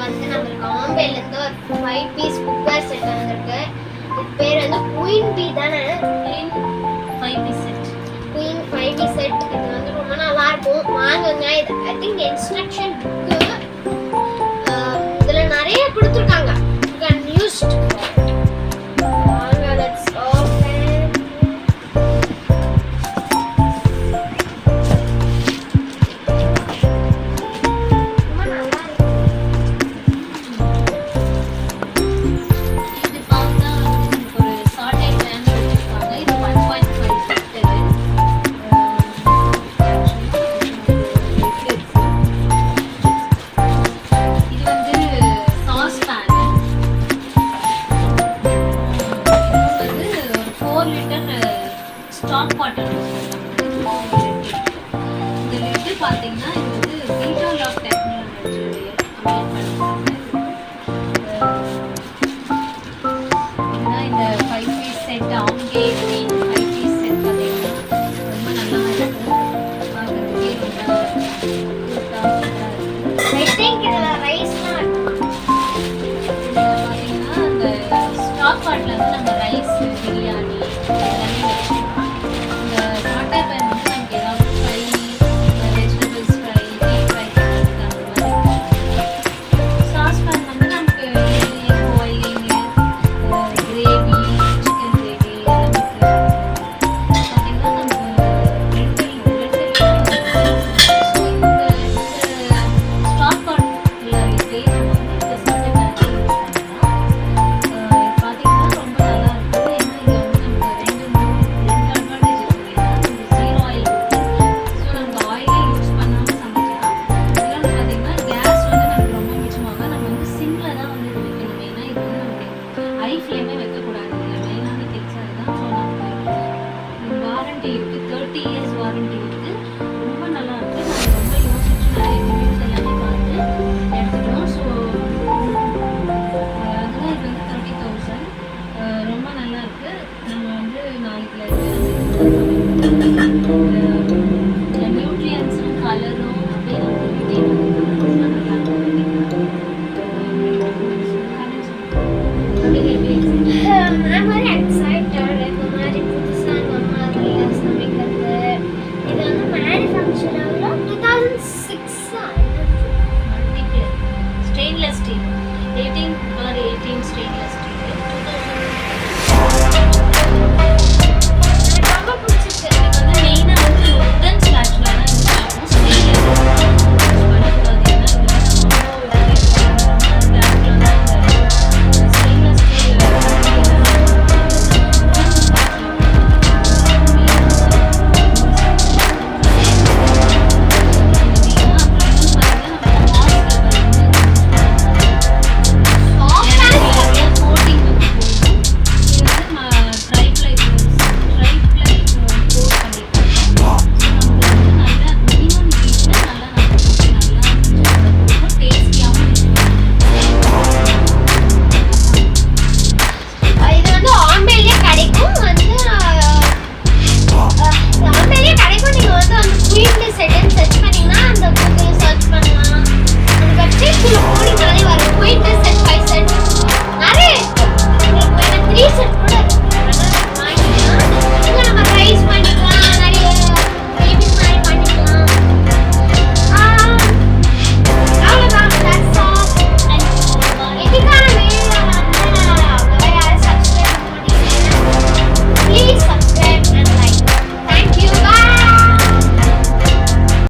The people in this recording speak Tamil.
வந்து நம்மளுக்கு ஆம்பேல இருந்து ஒரு 5 பீஸ் குக்கர் செட் வந்திருக்கு. இது பேர் வந்து குயின் பீ தானே? Queen 5 piece set. Queen 5 piece set. இது வந்து ரொம்ப நல்லா இருக்கும். வாங்குங்க. இது ஐ திங்க் இன்ஸ்ட்ரக்ஷன் புக் இதுல நிறைய கொடுத்திருக்காங்க. You can use it. வாங்க, let's open. ரொம்ப நல்லா இருக்கு. இது பார்த்தா ஒரு சாட்டை பேன் வச்சிருக்காங்க. இது 1.5 செட் இது. இது வந்து சாஸ் பேன். இது வந்து ஒரு 4 லிட்டர் ஸ்டாக் வாட்டர் வச்சிருக்காங்க. இந்த லிட்டு பார்த்தீங்கன்னா இது வந்து பீட்டா லாக் டெக்னாலஜி அப்டேட் பண்ணிருக்காங்க. இதுதான் இந்த 5 பீஸ் செட் ஆம்கே 5 பீஸ் செட் பார்த்தீங்கன்னா ரொம்ப நல்லா இருக்கு. பார்க்கறதுக்கே ரொம்ப cute-ஆ இருக்கு. I think இதுல ரைஸ்லாம் இதுல பார்த்தீங்கன்னா அந்த ஸ்டாக் வாட்டர்ல வந்து நம்ம